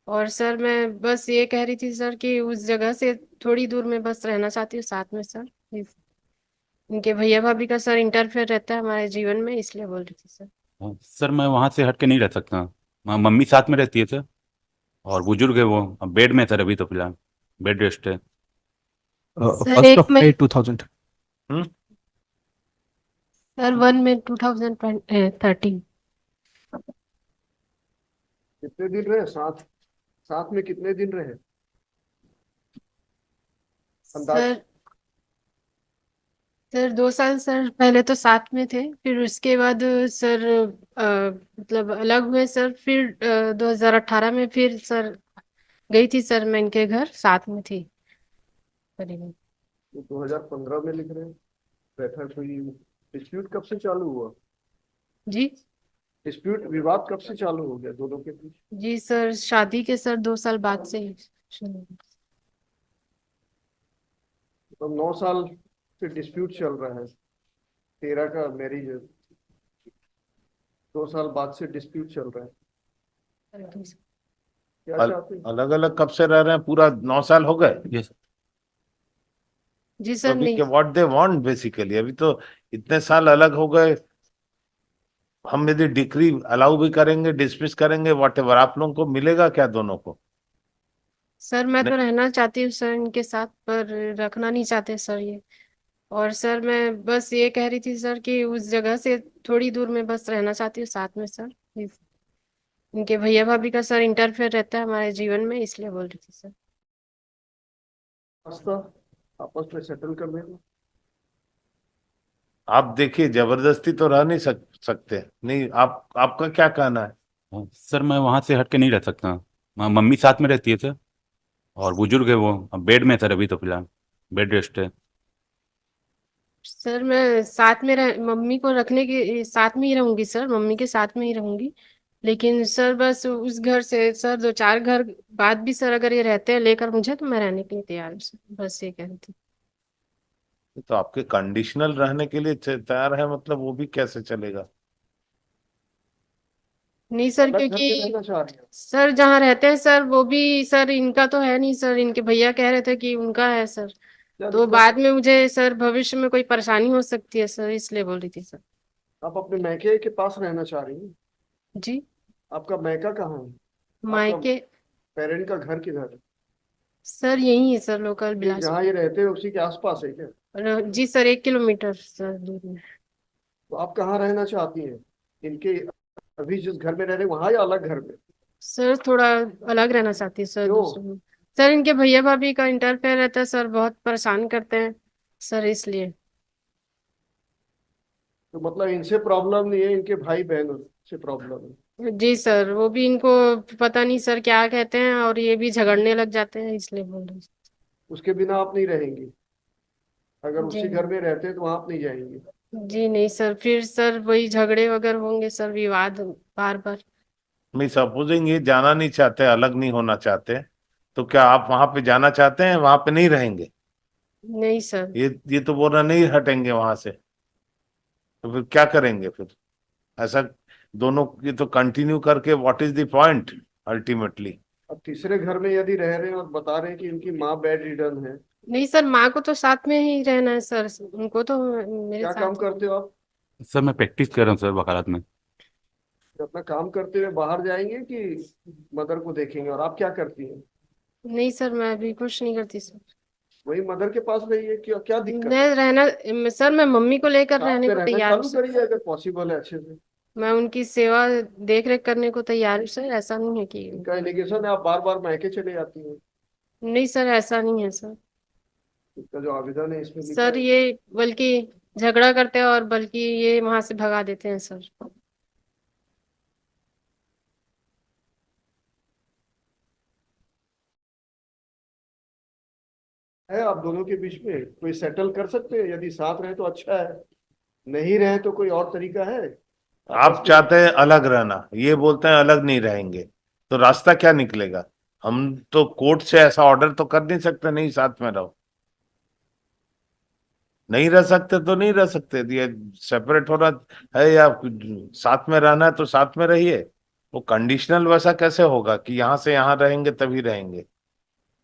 और सर मैं बस ये कह रही थी सर कि उस जगह से थोड़ी दूर में बस रहना चाहती हूँ साथ में सर। इनके भैया भाभी का सर इंटरफेयर रहता है हमारे जीवन में, इसलिए बोल रही थी सर। हाँ, सर मैं वहाँ से हट के नहीं रह सकता। मम्मी साथ में रहती है सर। और बुजुर्ग है वो, अब बेड में है सर, अभी तो फिलहाल बेड रेस्ट है। सर फर्स्ट एक ऑफ में मई 2000। हम्म। सर 1 में 2013। कितने दिन रहे साथ? साथ में कितने दिन रहे? अंदाज। सर 2 साल सर पहले तो साथ में थे, फिर उसके बाद सर मतलब अलग हुए सर। फिर 2018 में फिर सर गई थी सर, मैं इनके घर साथ में थी करीबन। 2015 में लिख रहे हैं। बैठा कोई डिस्प्यूट कब से चालू हुआ? जी। डिस्प्यूट विवाद कब से चालू हो गया दोनों के बीच? जी सर शादी के सर 2 साल बाद से ही शुरू हुआ। तो 9 साल से डिस्प्यूट चल रहा है। 13 का मैरिज है। 2 साल बाद से डिस्प्यूट चल रहा है। क्या चाहते हैं? अलग अलग कब से रह रहे हैं? पूरा 9 साल हो गए? यस। जी तो सर अभी नहीं। के व्हाट दे वांट बेसिकली, अभी तो इतने साल अलग हो गए। हम यदि डिक्री अलाउ भी करेंगे, डिसमिस करेंगे, वॉट एवर, आप लोगों को मिलेगा क्या दोनों को? सर मैं नहीं, तो रहना चाहती हूँ सर इनके साथ, पर रखना नहीं चाहते सर ये। और सर मैं बस ये कह रही थी सर कि उस जगह से थोड़ी दूर में बस रहना चाहती हूँ साथ में सर। इनके भैया भाभी का सर इंटरफेयर रहता है हमारे जीवन में, इसलिए बोल रही थी सर। रास्ता आपस में सेटल करने का। आप देखिए, जबरदस्ती तो रह नहीं सकते। नहीं, आप आपका क्या कहना है? हाँ, सर मैं वहाँ से हट के नहीं रह सकता। मम्मी साथ में रहती है सर। और बुजुर्ग है वो, अब बेड में है सर, अभी तो फिलहाल बेड रेस्ट है। सर मैं साथ में मम्मी को रखने के साथ में ही रहूंगी सर, मम्मी के साथ में ही रहूंगी। लेकिन सर बस उस घर से सर 2-4 घर बाद भी सर अगर ये रहते हैं लेकर मुझे, तो मैं रहने के लिए तैयार हूँ सर, बस ये कह रही थी। तो आपके कंडीशनल रहने के लिए तैयार है, मतलब वो भी कैसे चलेगा? नहीं सर, अलग घर में क्योंकि रहना चाह रही सर जहाँ रहते हैं सर वो भी सर इनका तो है नहीं सर, इनके भैया कह रहे थे कि उनका है सर। क्या तो दिक्कत बाद है? में मुझे सर भविष्य में कोई परेशानी हो सकती है सर, इसलिए बोल रही थी सर। आप अपने मैके के पास रहना चाह रही हैं? जी। आपका मैका कहाँ है? आपका मायके पेरेंट का घर किधर है? सर यही है सर, लोकल ये जहाँ बिलासपुर। ये रहते हैं उसी के आसपास है क्या? जी सर 1 किलोमीटर सर दूर में। तो आप कहाँ रहना चाहती हैं? इनके अभी जिस घर में रह रहे हैं वहां या अलग घर में? सर थोड़ा अलग रहना चाहती है सर, क्यों? दूसरे में। सर इनके भैया भाभी का इंटरफेयर रहता है सर, बहुत परेशान करते हैं सर, इसलिए। तो मतलब इनसे प्रॉब्लम नहीं है, इनके भाई बहनों से प्रॉब्लम है? जी सर वो भी इनको पता नहीं सर क्या कहते हैं, और ये भी झगड़ने लग जाते हैं, इसलिए बोल रहे उसके बिना आप नहीं रहेंगी? अगर हैं। जी उसी घर में रहते हैं तो वहां आप नहीं जाएंगे? जी नहीं सर, फिर सर वही झगड़े वगैरह होंगे सर, विवाद बार बार। मैं सपोजिंग ये जाना नहीं चाहते, अलग नहीं होना चाहते, तो क्या आप वहां पे जाना चाहते हैं, वहां पे नहीं रहेंगे? नहीं सर। ये तो बोल रहा नहीं हटेंगे वहां से, तो फिर क्या करेंगे फिर? ऐसा दोनों ये तो कंटिन्यू करके what is the point ultimately? अब तीसरे घर में यदि रह रहे हैं और बता रहे हैं कि इनकी माँ बेड रिडन है। नहीं सर, माँ को तो साथ में ही रहना है सर, उनको तो मेरे क्या काम साथ ही। करते हो आप? सर मैं प्रैक्टिस कर रहा हूँ सर वकालत में। अपना काम करते हुए बाहर जाएंगे कि मदर को देखेंगे? और आप क्या करती हैं? नहीं सर मैं अभी कुछ नहीं करती सर। वही मदर के पास रहिए, क्या क्या दिक्कत मैं है? सर मैं मम्मी को लेकर साथ रहने में को रहना तैयार हूँ चालू सर। करिए अगर पॉसिबल है अच्छे से। मैं उनकी सेवा देख रेख करने को तैयार हूँ सर, ऐसा नहीं है कि इनका एलिगेशन है आप बार बार मायके चले जाती हैं। नहीं सर, ऐसा नहीं है सर। इसका जो आवेदन है इसमें लिखा सर है। ये बल्कि झगड़ा करते हैं, और बल्कि ये वहां से भगा देते हैं सर। आप दोनों के बीच में कोई सेटल कर सकते हैं? यदि साथ रहे तो अच्छा है, नहीं रहे तो कोई और तरीका है आपस आप में? चाहते हैं अलग रहना, ये बोलते हैं अलग नहीं रहेंगे, तो रास्ता क्या निकलेगा? हम तो कोर्ट से ऐसा ऑर्डर तो कर नहीं सकते नहीं साथ में रहो। नहीं रह सकते तो नहीं रह सकते, ये सेपरेट होना है, या साथ में रहना है तो साथ में रहिए। वो कंडीशनल वैसा कैसे होगा कि यहाँ से यहाँ रहेंगे तभी रहेंगे?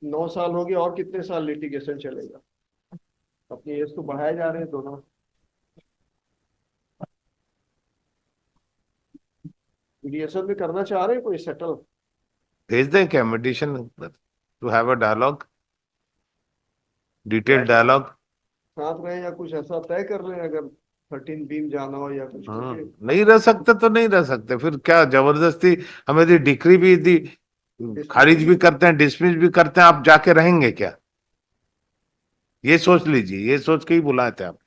9 साल हो गए, और कितने साल लिटिगेशन चलेगा? अपनी एज तो बढ़ाए जा रहे हैं दोनों। मीडिएशन में करना चाह रहे हैं कोई सेटल? भेज दें क्या meditation to have a dialogue, detail dialogue? साथ रहे या कुछ ऐसा तय कर रहे हैं, अगर 13 बीम जाना हो या कुछ? नहीं रह सकते तो नहीं रह सकते, फिर क्या जबरदस्ती हमें दी डिक्री भी दी, खारिज भी करते हैं, डिसमिस भी करते हैं, आप जाके रहेंगे क्या? ये सोच लीजिए, ये सोच के ही बुलाए थे आप।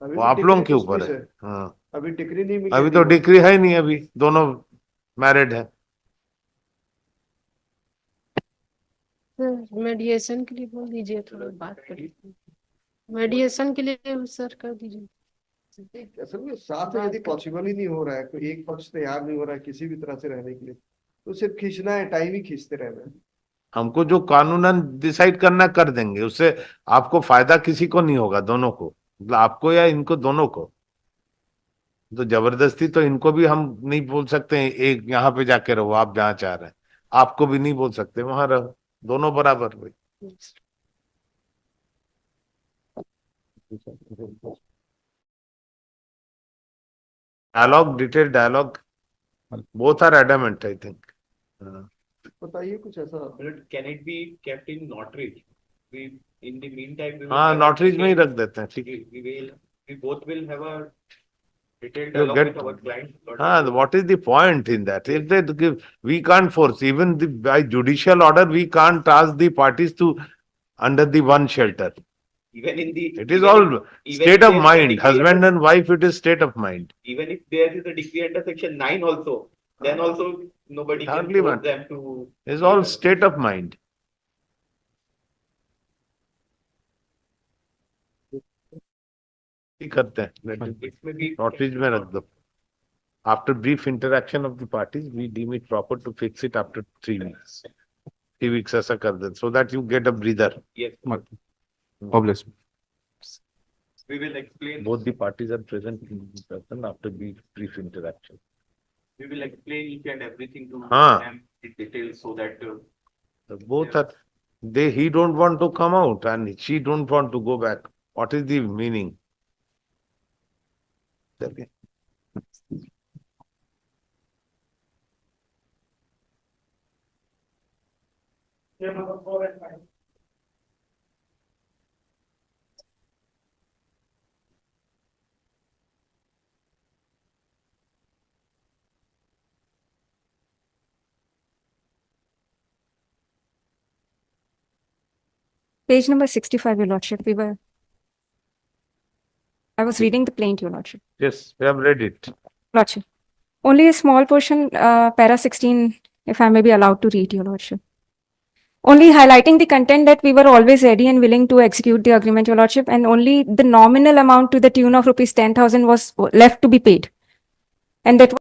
अभी वो भी आप डिग्री लोगों के ऊपर डिसमिस है। हाँ, अभी डिग्री नहीं मिली अभी है तो डिवोर्स। डिग्री है ही नहीं, अभी दोनों मैरिड है। सर मेडिएशन के लिए बोल दीजिए, थोड़ा बात कर लीजिए। मेडिएशन के लिए सर कर दीजिए। असल में साथ में यदि पॉसिबल ही नहीं हो रहा है, कोई एक पक्ष तैयार नहीं हो रहा है किसी भी तरह से रहने के लिए, तो सिर्फ खींचना है, टाइम ही खींचते रहना है। हमको जो कानूनन डिसाइड करना कर देंगे, उससे आपको फायदा किसी को नहीं होगा, दोनों को, मतलब आपको या इनको, दोनों को। तो जबरदस्ती तो इनको भी हम नहीं बोल सकते हैं एक यहाँ पे जाके रहो, आप जहाँ चाह रहे हैं, आपको भी नहीं बोल सकते वहां रहो, दोनों बराबर हुए। Dialogue, detail dialogue, both are adamant I think. बताइए कुछ ऐसा। But can it be kept in notary? We, in the meantime, we will हाँ, have नोटरीज में ही again, रख देते हैं, ठीक है। we both will have a detailed You dialogue get, with our client. हाँ, what is the point in that? If they give, we can't force, even by judicial order, we can't ask the parties to under the one shelter. Even in the, It is even all if state of there is a mind, decree husband under- and wife, it is state of mind. even if there is a decree under section 9 also, then also nobody can Hardly force one. them to. It's all state of mind. ही करते हैं, इसमें भी notice में रख दो। After brief interaction of the parties, we deem it proper to fix it after 3 weeks. 3 weeks ऐसा कर दे, so that you get a breather. yes, Hopeless. we will explain. Both the parties are present in person after brief interaction. We will explain each and everything to हाँ. them in detail so that Both are, he don't want to come out and she don't want to go back. What is the meaning? Okay. Page number 65, Your Lordship. I was reading the plaint, Your Lordship. Yes, we have read it. Lordship. Only a small portion, para 16, if I may be allowed to read, Your Lordship. Only highlighting the content that we were always ready and willing to execute the agreement, Your Lordship, and only the nominal amount to the tune of rupees 10,000 was left to be paid. And that